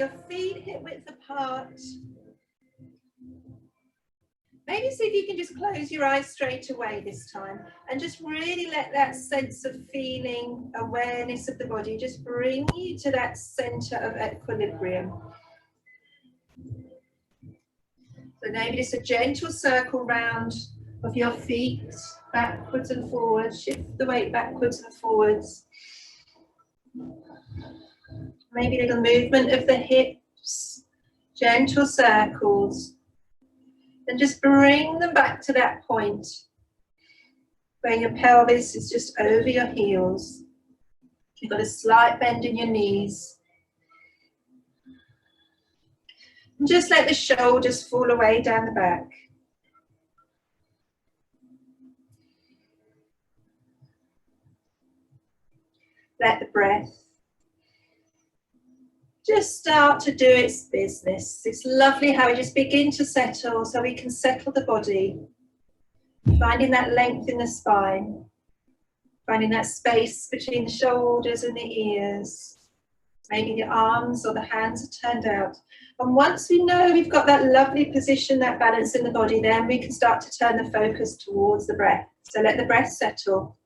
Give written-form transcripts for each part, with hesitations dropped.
Your feet hip width apart. Maybe see if you can just close your eyes straight away this time and just really let that sense of feeling, awareness of the body just bring you to that center of equilibrium. So maybe just a gentle circle round of your feet, backwards and forwards, shift the weight backwards and forwards. Maybe a little movement of the hips, gentle circles. And just bring them back to that point where your pelvis is just over your heels. You've got a slight bend in your knees. And just let the shoulders fall away down the back. Let the breath just start to do its business. It's lovely how we just begin to settle so we can settle the body. Finding that length in the spine. Finding that space between the shoulders and the ears. Maybe the arms or the hands are turned out. And once we know we've got that lovely position, that balance in the body, then we can start to turn the focus towards the breath. So let the breath settle.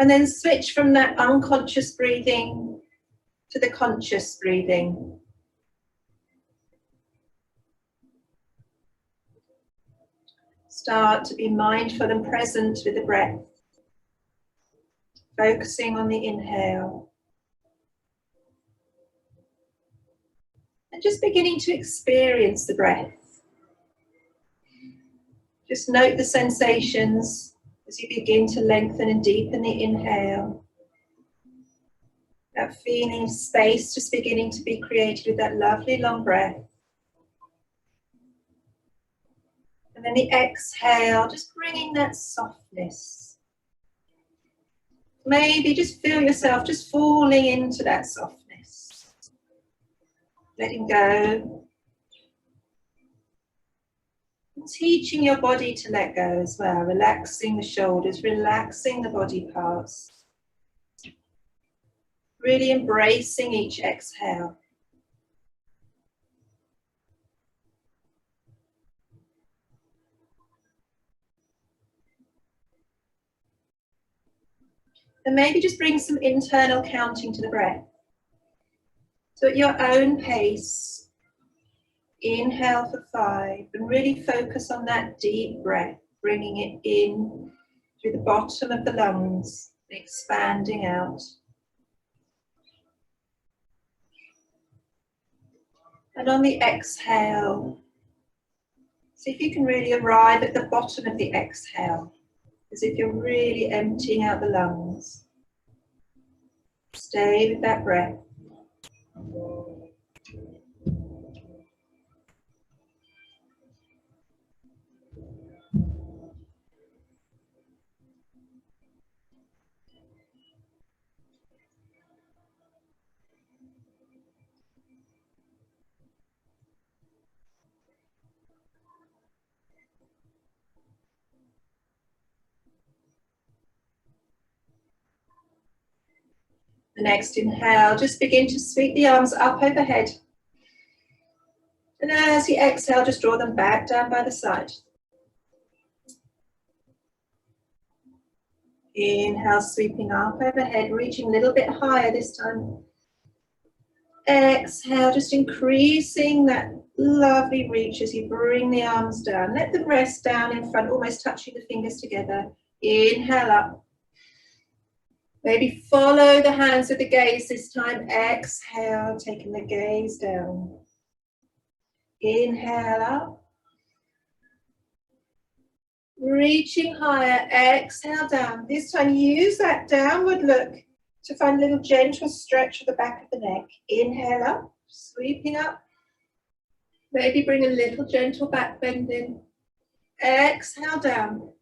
And then switch from that unconscious breathing to the conscious breathing. Start to be mindful and present with the breath. Focusing on the inhale. And just beginning to experience the breath. Just note the sensations as you begin to lengthen and deepen the inhale. That feeling of space just beginning to be created with that lovely long breath. And then the exhale, just bringing that softness. Maybe just feel yourself just falling into that softness. Letting go. Teaching your body to let go as well, relaxing the shoulders, relaxing the body parts. Really embracing each exhale. And maybe just bring some internal counting to the breath. So at your own pace, inhale for 5 and really focus on that deep breath, bringing it in through the bottom of the lungs, expanding out. And on the exhale, see if you can really arrive at the bottom of the exhale, as if you're really emptying out the lungs. Stay with that breath. The next inhale, just begin to sweep the arms up overhead. And as you exhale, just draw them back down by the side. Inhale, sweeping up overhead, reaching a little bit higher this time. Exhale, just increasing that lovely reach as you bring the arms down. Let them rest down in front, almost touching the fingers together. Inhale up. Maybe follow the hands with the gaze this time. Exhale, taking the gaze down. Inhale up. Reaching higher, exhale down. This time use that downward look to find a little gentle stretch of the back of the neck. Inhale up, sweeping up. Maybe bring a little gentle back bend in. Exhale down.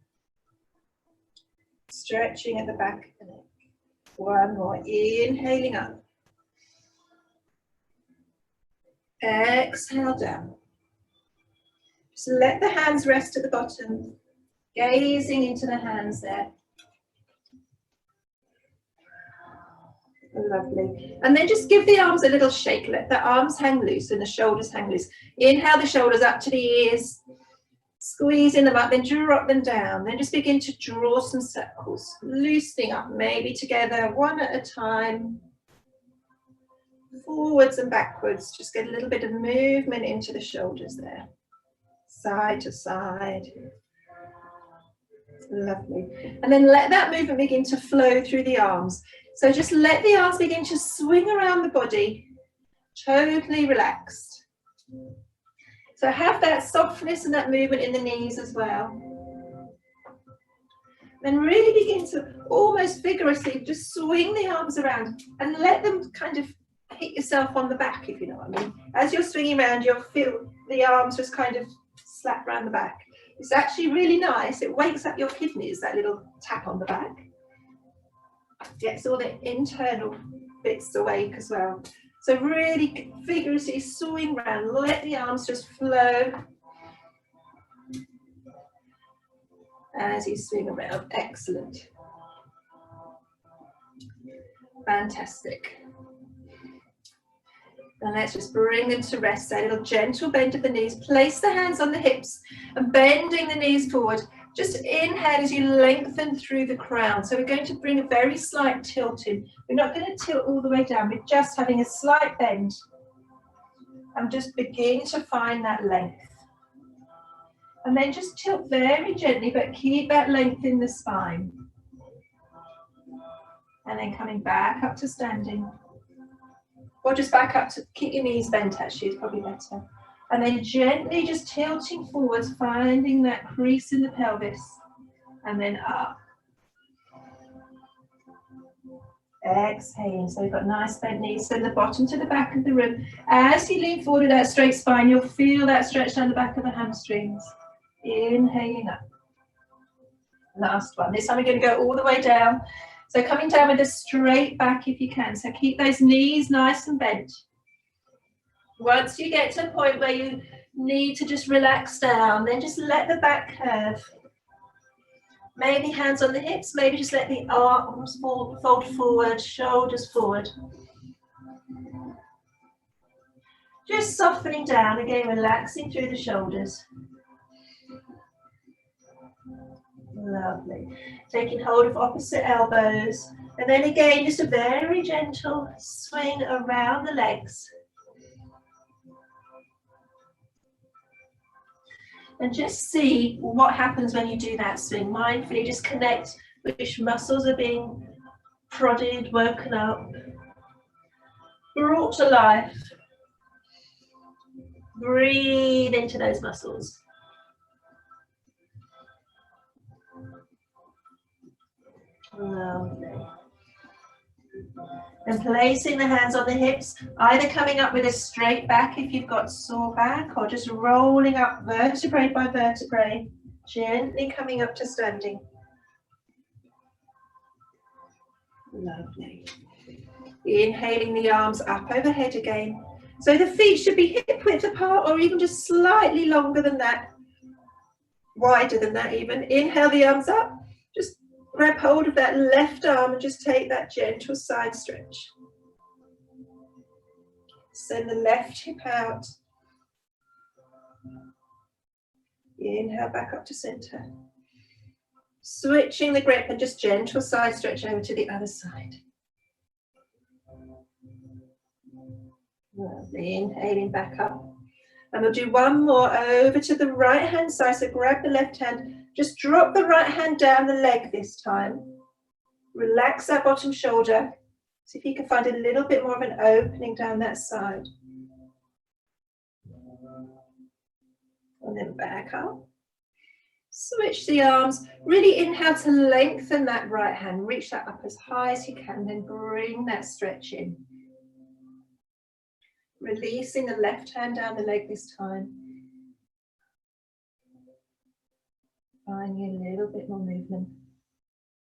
Stretching at the back of the neck. One more, inhaling up. Exhale down. Just let the hands rest at the bottom. Gazing into the hands there. Lovely. And then just give the arms a little shake. Let the arms hang loose and the shoulders hang loose. Inhale the shoulders up to the ears. Squeezing them up, then drop them down. Then just begin to draw some circles. Loosening up, maybe together, one at a time. Forwards and backwards. Just get a little bit of movement into the shoulders there. Side to side. Lovely. And then let that movement begin to flow through the arms. So just let the arms begin to swing around the body, totally relaxed. So have that softness and that movement in the knees as well. Then really begin to almost vigorously just swing the arms around and let them kind of hit yourself on the back, if you know what I mean. As you're swinging around, you'll feel the arms just kind of slap around the back. It's actually really nice. It wakes up your kidneys, that little tap on the back. Gets all the internal bits awake as well. So really vigorously swing around, let the arms just flow as you swing around. Excellent. Fantastic. And let's just bring them to rest. So a little gentle bend of the knees. Place the hands on the hips and bending the knees forward. Just inhale as you lengthen through the crown. So we're going to bring a very slight tilt in. We're not going to tilt all the way down. We're just having a slight bend. And just begin to find that length. And then just tilt very gently, but keep that length in the spine. And then coming back up to standing. Or just back up to keep your knees bent, actually, is probably better. And then gently just tilting forwards, finding that crease in the pelvis. And then up. Exhaling. So we've got nice bent knees from the bottom to the back of the rib. As you lean forward with that straight spine, you'll feel that stretch down the back of the hamstrings. Inhaling up. Last one. This time we're going to go all the way down. So coming down with a straight back if you can. So keep those knees nice and bent. Once you get to a point where you need to just relax down, then just let the back curve. Maybe hands on the hips, maybe just let the arms fold forward, shoulders forward. Just softening down, again relaxing through the shoulders. Lovely. Taking hold of opposite elbows. And then again, just a very gentle swing around the legs. And just see what happens when you do that swing. Mindfully just connect which muscles are being prodded, woken up, brought to life. Breathe into those muscles. Lovely. And placing the hands on the hips, either coming up with a straight back if you've got sore back, or just rolling up vertebrae by vertebrae, gently coming up to standing. Lovely. Inhaling the arms up overhead again. So the feet should be hip width apart, or even just slightly longer than that, wider than that even. Inhale the arms up, just grab hold of that left arm and just take that gentle side stretch. Send the left hip out. Inhale back up to center. Switching the grip and just gentle side stretch over to the other side. Lovely. Inhaling back up. And we'll do one more over to the right hand side. So grab the left hand. Just drop the right hand down the leg this time. Relax that bottom shoulder. See if you can find a little bit more of an opening down that side. And then back up. Switch the arms. Really inhale to lengthen that right hand. Reach that up as high as you can. Then bring that stretch in. Releasing the left hand down the leg this time. Finding a little bit more movement.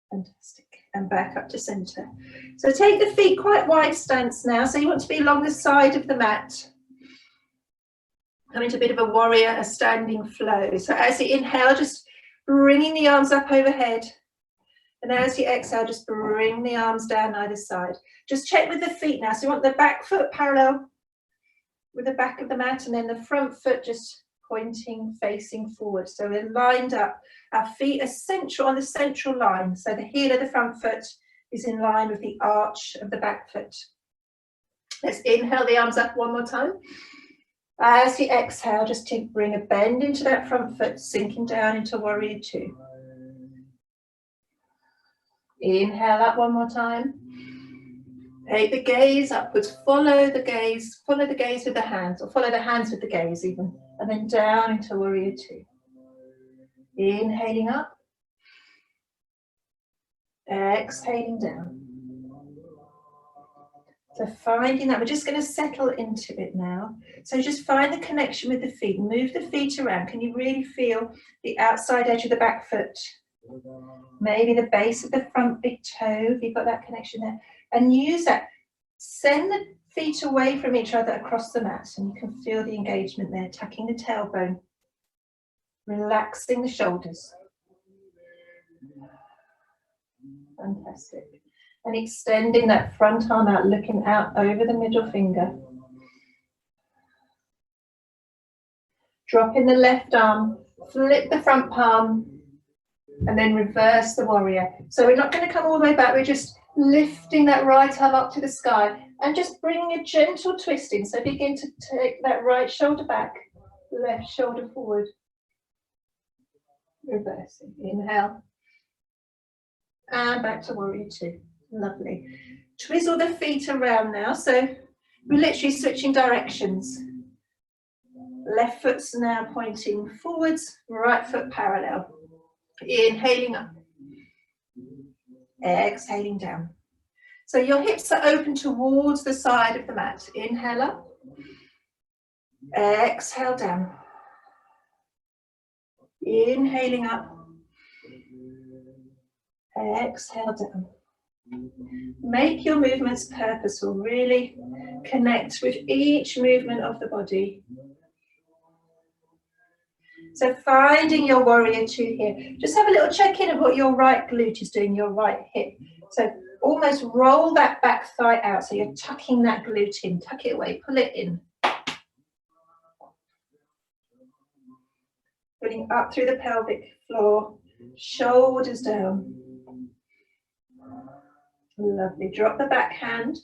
Fantastic. And back up to center. So take the feet quite wide stance now. So you want to be along the side of the mat. Come into a bit of a warrior, a standing flow. So as you inhale, just bringing the arms up overhead. And as you exhale, just bring the arms down either side. Just check with the feet now. So you want the back foot parallel with the back of the mat, and then the front foot just pointing, facing forward. So we're lined up. Our feet are central on the central line. So the heel of the front foot is in line with the arch of the back foot. Let's inhale the arms up one more time. As you exhale, just to bring a bend into that front foot, sinking down into warrior two. Inhale up one more time. Take the gaze upwards, follow the gaze with the hands, or follow the hands with the gaze even, and then down into warrior two. Inhaling up, exhaling down. So finding that, we're just going to settle into it now. So just find the connection with the feet, move the feet around. Can you really feel the outside edge of the back foot? Maybe the base of the front big toe, if you've got that connection there. And use that. Send the feet away from each other across the mat, and you can feel the engagement there, tucking the tailbone, relaxing the shoulders. Fantastic. And extending that front arm out, looking out over the middle finger. Drop in the left arm, flip the front palm, and then reverse the warrior. So we're not going to come all the way back, we're just lifting that right arm up to the sky and just bringing a gentle twist in. So begin to take that right shoulder back, left shoulder forward. Reversing. Inhale. And back to warrior two. Lovely. Twizzle the feet around now. So we're literally switching directions. Left foot's now pointing forwards, right foot parallel. Inhaling up. Exhaling down. So your hips are open towards the side of the mat. Inhale up. Exhale down. Inhaling up. Exhale down. Make your movements purposeful. Really connect with each movement of the body. So finding your warrior two here. Just have a little check-in of what your right glute is doing, your right hip. So almost roll that back thigh out. So you're tucking that glute in. Tuck it away, pull it in. Pulling up through the pelvic floor, shoulders down. Lovely. Drop the back hand.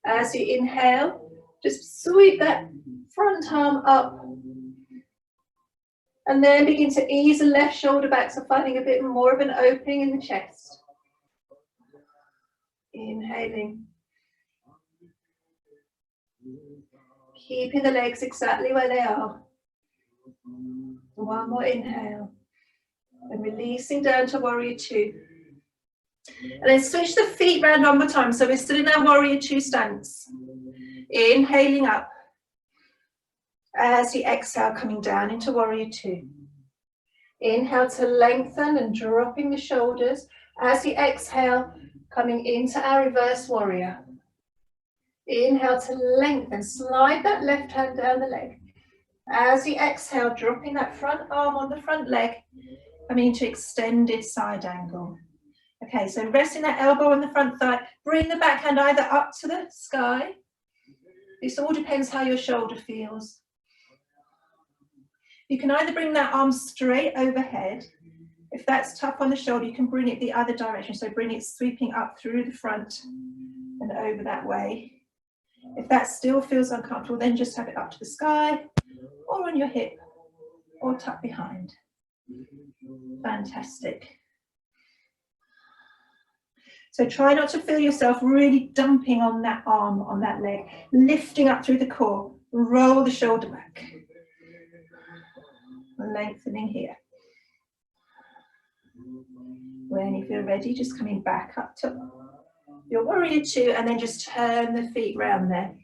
As you inhale, just sweep that front arm up. And then begin to ease the left shoulder back, so finding a bit more of an opening in the chest. Inhaling. Keeping the legs exactly where they are. One more inhale. And releasing down to warrior two. And then switch the feet round one more time. So we're still in our warrior two stance. Inhaling up. As you exhale, coming down into warrior two. Inhale to lengthen and dropping the shoulders. As you exhale, coming into our reverse warrior. Inhale to lengthen, slide that left hand down the leg. As you exhale, dropping that front arm on the front leg, coming into extended side angle. Okay, so resting that elbow on the front thigh, bring the back hand either up to the sky. This all depends how your shoulder feels. You can either bring that arm straight overhead. If that's tough on the shoulder, you can bring it the other direction. So bring it sweeping up through the front and over that way. If that still feels uncomfortable, then just have it up to the sky or on your hip or tuck behind. Fantastic. So try not to feel yourself really dumping on that arm, on that leg, lifting up through the core, roll the shoulder back. Lengthening here. When you feel ready, just coming back up to your warrior two and then just turn the feet round there.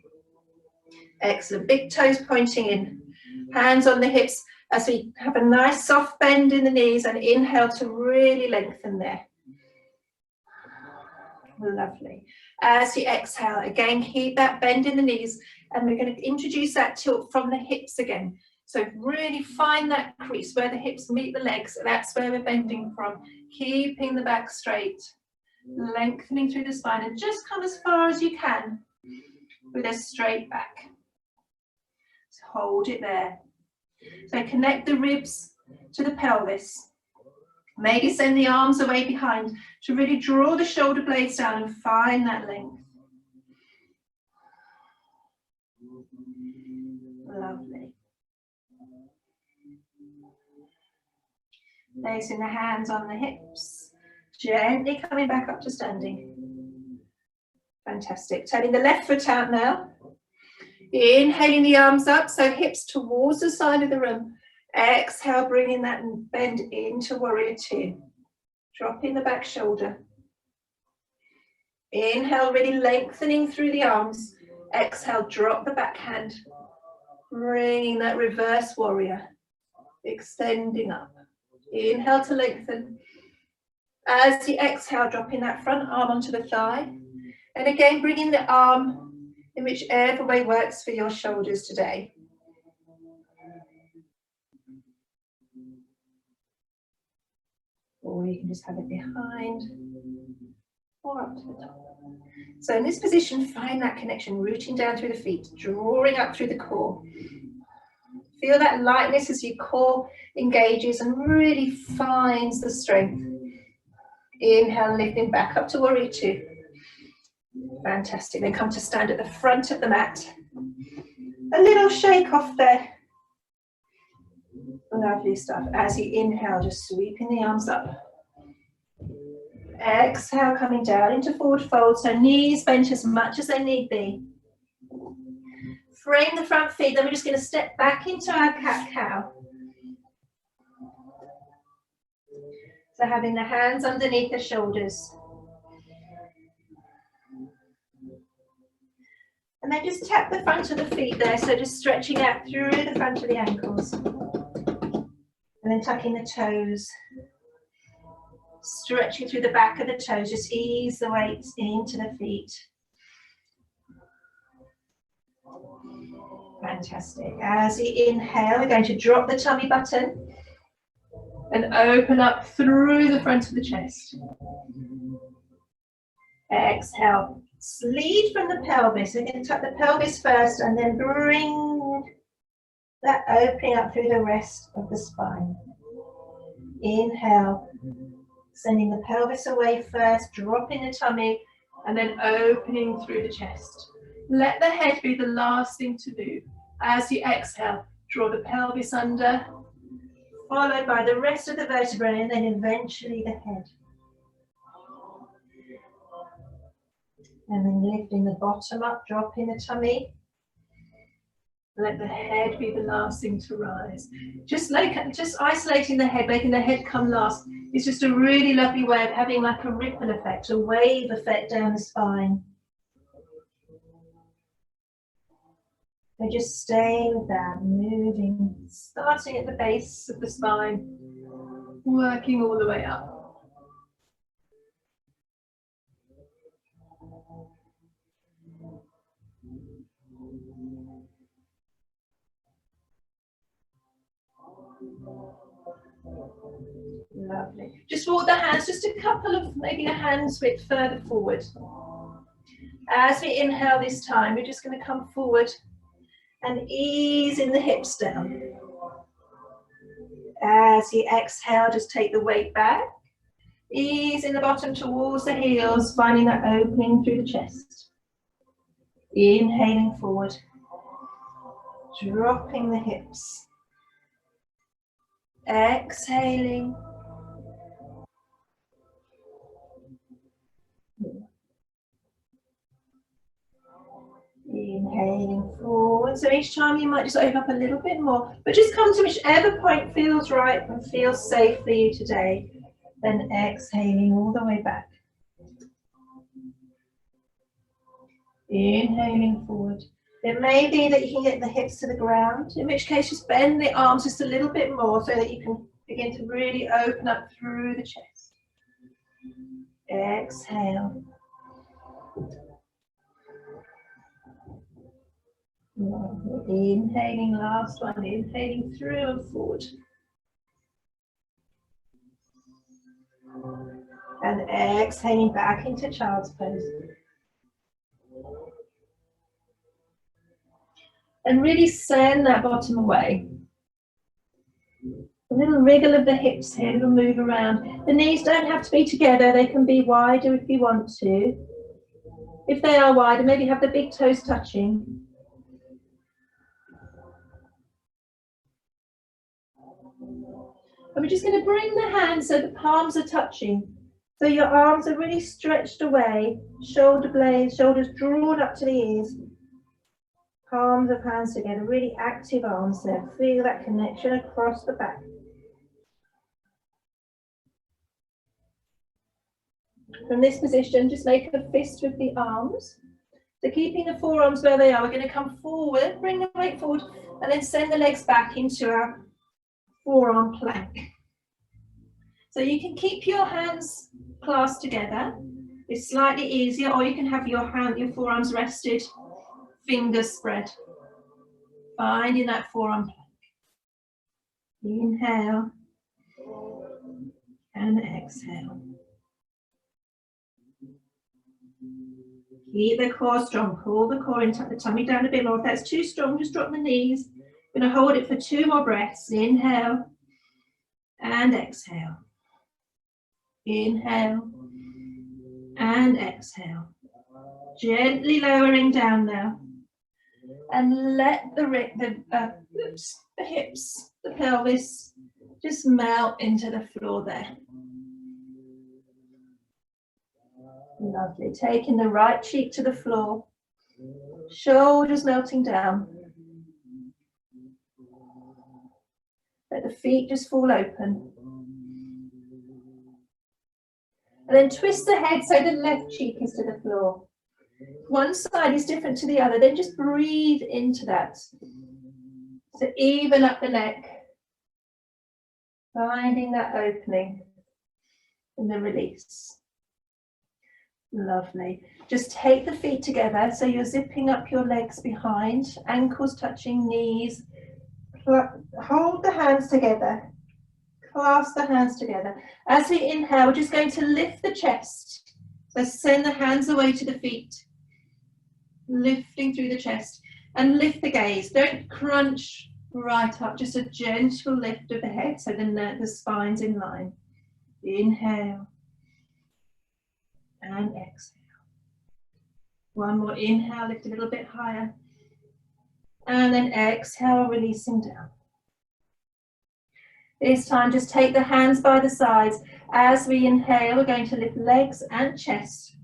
Excellent. Big toes pointing in. Hands on the hips as we have a nice soft bend in the knees and inhale to really lengthen there. Lovely. As you exhale, again, keep that bend in the knees and we're going to introduce that tilt from the hips again. So really find that crease where the hips meet the legs. That's where we're bending from. Keeping the back straight. Lengthening through the spine, and just come as far as you can with a straight back. So hold it there. So connect the ribs to the pelvis. Maybe send the arms away behind to really draw the shoulder blades down and find that length. Lovely. Placing the hands on the hips, gently coming back up to standing. Fantastic. Turning the left foot out now. Inhaling the arms up, so hips towards the side of the room. Exhale, bringing that bend into warrior two. Dropping the back shoulder. Inhale, really lengthening through the arms. Exhale, drop the back hand. Bringing that reverse warrior. Extending up. Inhale to lengthen. As you exhale, dropping that front arm onto the thigh. And again, bringing the arm in whichever way works for your shoulders today. Or you can just have it behind or up to the top. So in this position, find that connection, rooting down through the feet, drawing up through the core. Feel that lightness as your core engages and really finds the strength. Inhale, lifting back up to warrior two. Fantastic. Then come to stand at the front of the mat. A little shake off there. Lovely stuff. As you inhale, just sweeping the arms up. Exhale, coming down into forward fold. So knees bent as much as they need be. Frame the front feet. Then we're just going to step back into our cat-cow. So having the hands underneath the shoulders. And then just tap the front of the feet there. So just stretching out through the front of the ankles. And then tucking the toes. Stretching through the back of the toes. Just ease the weight into the feet. Fantastic. As you inhale, we're going to drop the tummy button and open up through the front of the chest. Exhale. Lead from the pelvis. We're going to tuck the pelvis first and then bring that opening up through the rest of the spine. Inhale. Sending the pelvis away first, dropping the tummy, and then opening through the chest. Let the head be the last thing to move. As you exhale, draw the pelvis under, followed by the rest of the vertebrae, and then eventually the head. And then lifting the bottom up, dropping the tummy. Let the head be the last thing to rise. Just isolating the head, making the head come last, is just a really lovely way of having like a ripple effect, a wave effect down the spine. So just stay with that, moving, starting at the base of the spine, working all the way up. Lovely. Just walk the hands just a couple of, maybe a hand's width further forward. As we inhale this time, we're just going to come forward and easing the hips down. As you exhale, just take the weight back. Easing the bottom towards the heels, finding that opening through the chest. Inhaling forward. Dropping the hips. Exhaling. Inhaling forward. So each time you might just open up a little bit more, but just come to whichever point feels right and feels safe for you today. Then exhaling all the way back. Inhaling forward. It may be that you can get the hips to the ground, in which case just bend the arms just a little bit more so that you can begin to really open up through the chest. Exhale. Inhaling, last one, inhaling through and forward. And exhaling back into child's pose. And really send that bottom away. A little wriggle of the hips here, a little move around. The knees don't have to be together, they can be wider if you want to. If they are wider, maybe have the big toes touching. And we're just going to bring the hands so the palms are touching. So your arms are really stretched away, shoulder blades, shoulders drawn up to the ears. Palms of hands together, really active arms there. Feel that connection across the back. From this position, just make a fist with the arms. So keeping the forearms where they are, we're going to come forward, bring the weight forward, and then send the legs back into our forearm plank. So you can keep your hands clasped together. It's slightly easier, or you can have your forearms rested, fingers spread. Finding that forearm plank. Inhale and exhale. Keep the core strong. Pull the core in, tuck the tummy down a bit more. If that's too strong, just drop the knees. We're going to hold it for 2 more breaths. Inhale and exhale. Inhale and exhale. Gently lowering down now. And let the hips, the pelvis, just melt into the floor there. Lovely. Taking the right cheek to the floor. Shoulders melting down. Let the feet just fall open. And then twist the head so the left cheek is to the floor. One side is different to the other, then just breathe into that. So even up the neck, finding that opening and the release. Lovely. Just take the feet together, so you're zipping up your legs behind, ankles touching knees. Hold the hands together, clasp the hands together. As we inhale, we're just going to lift the chest. So send the hands away to the feet. Lifting through the chest and lift the gaze. Don't crunch right up, just a gentle lift of the head so the spine's in line. Inhale and exhale. One more inhale, lift a little bit higher. And then exhale, releasing down. This time, just take the hands by the sides. As we inhale, we're going to lift legs and chest.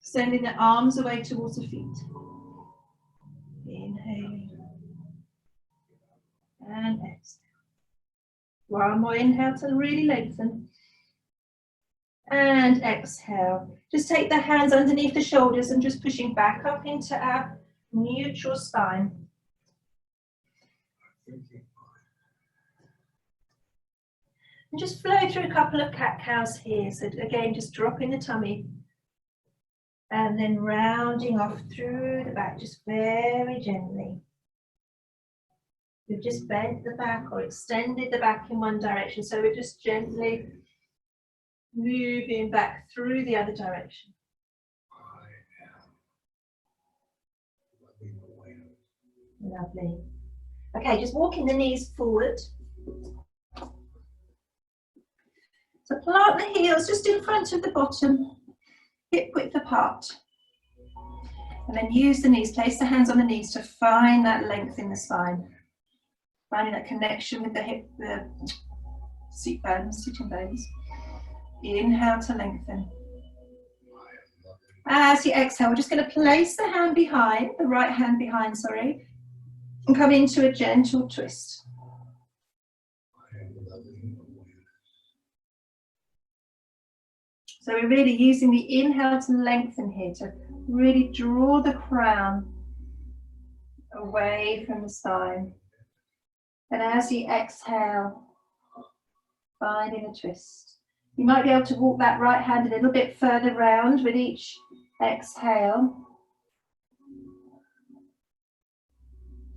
Sending the arms away towards the feet. Inhale and exhale. One more inhale to really lengthen. And exhale. Just take the hands underneath the shoulders and just pushing back up into our neutral spine. And just flow through a couple of cat-cows here. So again, just dropping the tummy. And then rounding off through the back, just very gently. We've just bent the back or extended the back in one direction, so we're just gently moving back through the other direction. Lovely. Okay, just walking the knees forward. So plant the heels just in front of the bottom, hip width apart. And then use the knees, place the hands on the knees to find that length in the spine. Finding that connection with the hip, the seat bones, sitting bones. Inhale to lengthen. As you exhale, we're just going to place the hand behind, the right hand behind, sorry, and come into a gentle twist. So we're really using the inhale to lengthen here, to really draw the crown away from the spine. And as you exhale, finding a twist. You might be able to walk that right hand a little bit further round with each exhale.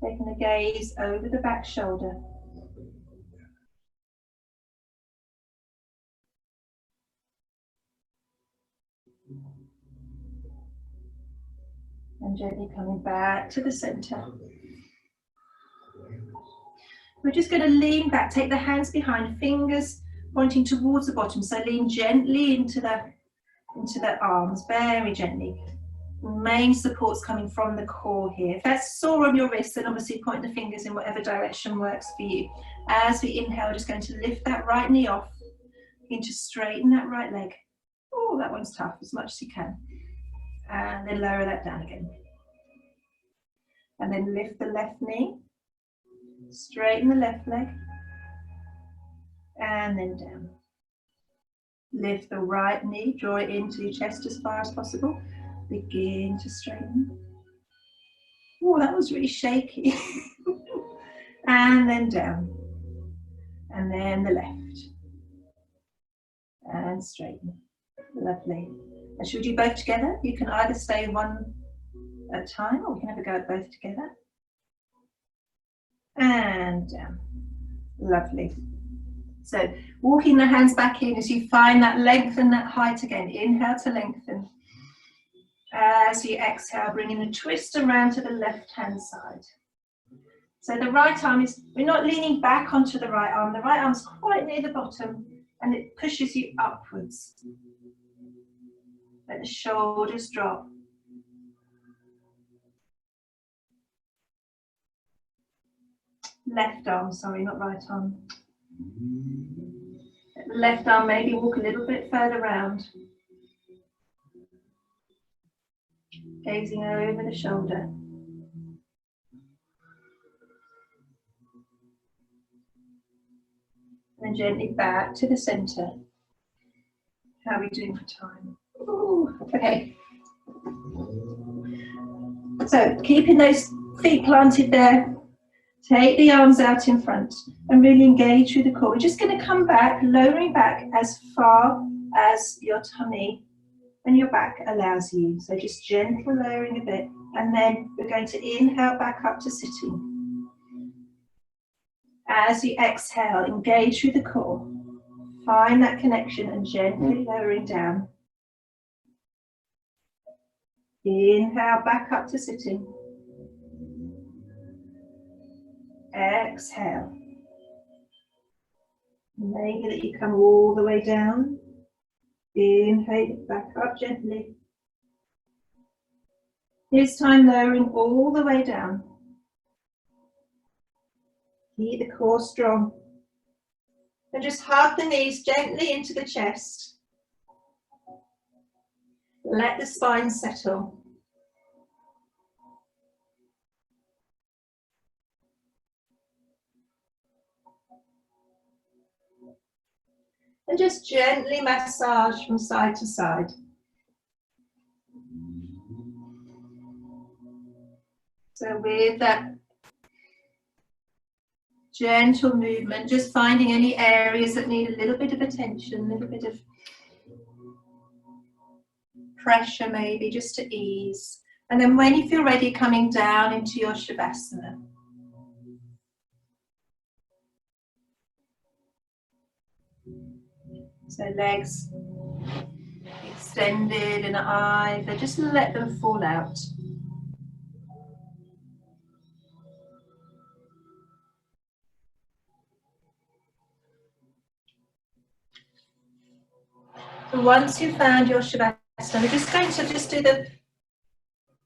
Taking the gaze over the back shoulder. And gently coming back to the center. We're just going to lean back, take the hands behind, fingers pointing towards the bottom. So lean gently into the arms, very gently. Main support's coming from the core here. If that's sore on your wrist, then obviously point the fingers in whatever direction works for you. As we inhale, just going to lift that right knee off. Begin to straighten that right leg. Oh, that one's tough, as much as you can. And then lower that down again. And then lift the left knee. Straighten the left leg. And then down. Lift the right knee, draw it into your chest as far as possible. Begin to straighten. Oh, that was really shaky. And then down. And then the left. And straighten. Lovely. And should we do both together? You can either stay one at a time, or we can have a go at both together. And down. Lovely. So walking the hands back in as you find that length and that height again. Inhale to lengthen. As you exhale, bringing a twist around to the left hand side. So the right arm is, we're not leaning back onto the right arm. The right arm's quite near the bottom and it pushes you upwards. Let the shoulders drop. Left arm, sorry, not right arm. Let the left arm maybe walk a little bit further round. Gazing over the shoulder. And gently back to the center. How are we doing for time? Ooh, okay. So keeping those feet planted there. Take the arms out in front and really engage through the core. We're just going to come back, lowering back as far as your tummy and your back allows you. So just gentle lowering a bit, and then we're going to inhale back up to sitting. As you exhale, engage through the core. Find that connection and gently lowering down. Inhale back up to sitting. Exhale. Maybe that you come all the way down. Inhale back up gently. This time lowering all the way down. Keep the core strong. And just hug the knees gently into the chest. Let the spine settle. And just gently massage from side to side. So with that gentle movement, just finding any areas that need a little bit of attention, a little bit of pressure maybe, just to ease. And then when you feel ready, coming down into your Shavasana. So legs extended and either, just let them fall out. And once you've found your Shavasana, we're just going to do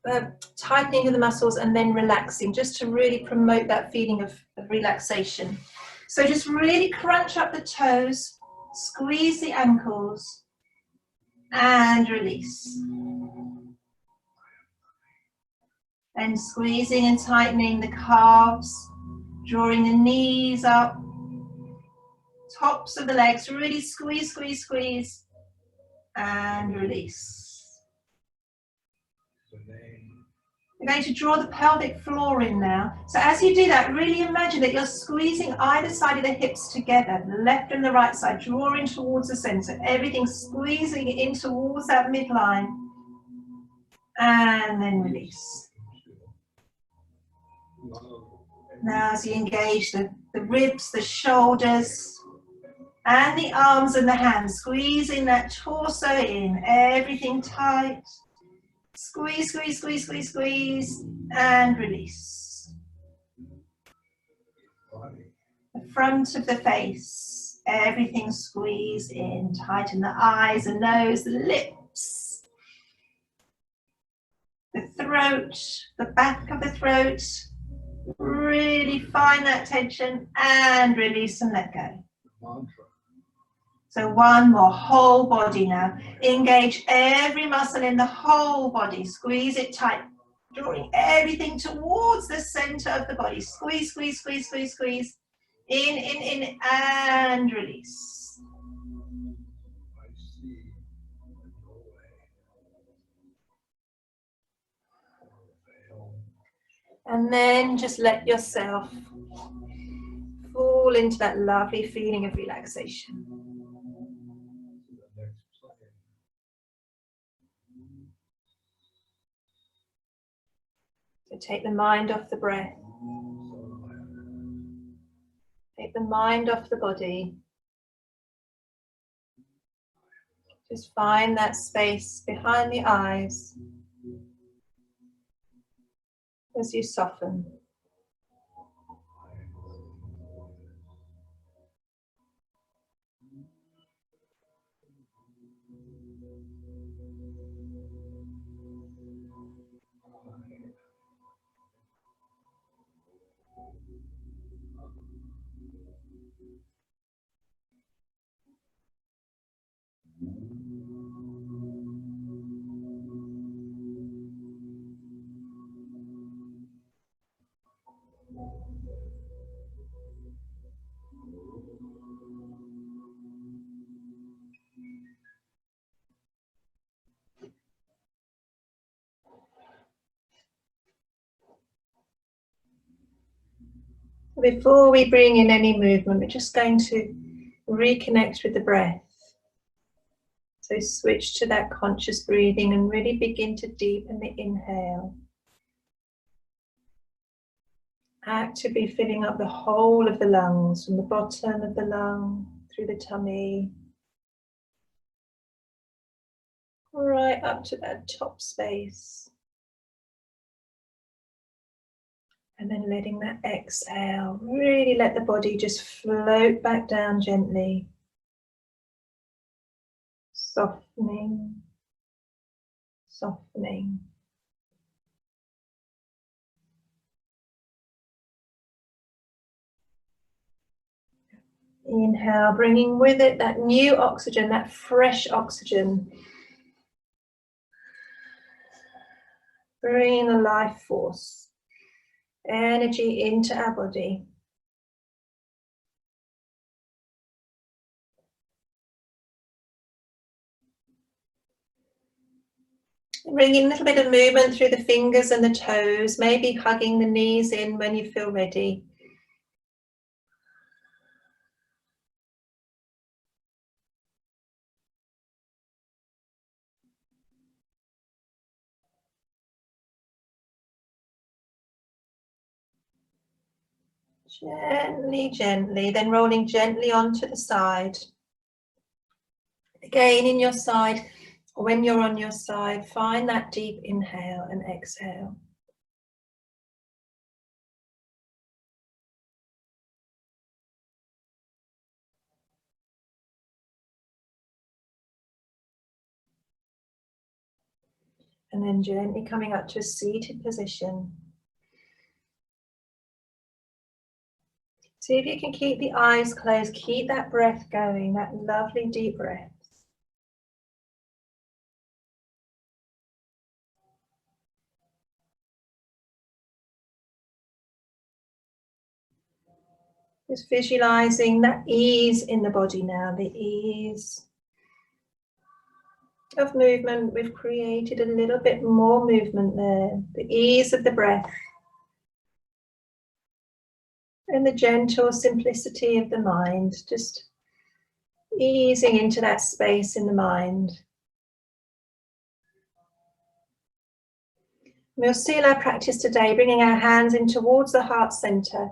the tightening of the muscles and then relaxing, just to really promote that feeling of relaxation. So just really crunch up the toes. Squeeze the ankles and release. And squeezing and tightening the calves, drawing the knees up, tops of the legs, really squeeze, squeeze, squeeze, and release. We're going to draw the pelvic floor in now. So as you do that, really imagine that you're squeezing either side of the hips together, the left and the right side, drawing towards the center. Everything squeezing in towards that midline. And then release. Now as you engage the ribs, the shoulders, and the arms and the hands, squeezing that torso in, everything tight. Squeeze, squeeze, squeeze, squeeze, squeeze, and release. The front of the face, everything squeeze in, tighten the eyes, the nose, the lips, the throat, the back of the throat. Really find that tension and release and let go. So one more, whole body now. Engage every muscle in the whole body. Squeeze it tight, drawing everything towards the center of the body. Squeeze, squeeze, squeeze, squeeze, squeeze. In, and release. And then just let yourself fall into that lovely feeling of relaxation. So take the mind off the breath. Take the mind off the body. Just find that space behind the eyes as you soften. Before we bring in any movement, we're just going to reconnect with the breath. So switch to that conscious breathing and really begin to deepen the inhale. Actively filling up the whole of the lungs, from the bottom of the lung, through the tummy, right up to that top space. And then letting that exhale, really let the body just float back down gently. Softening, softening. Inhale, bringing with it that new oxygen, that fresh oxygen. Bringing the life force, energy into our body. Bringing a little bit of movement through the fingers and the toes, maybe hugging the knees in when you feel ready. Gently, gently, then rolling gently onto the side. Again, in your side, when you're on your side, find that deep inhale and exhale. And then gently coming up to a seated position. See if you can keep the eyes closed, keep that breath going, that lovely deep breath. Just visualizing that ease in the body now, the ease of movement. We've created a little bit more movement there, the ease of the breath. And the gentle simplicity of the mind, just easing into that space in the mind. We'll seal our practice today, bringing our hands in towards the heart center.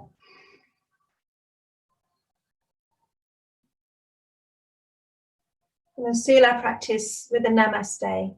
And we'll seal our practice with a namaste.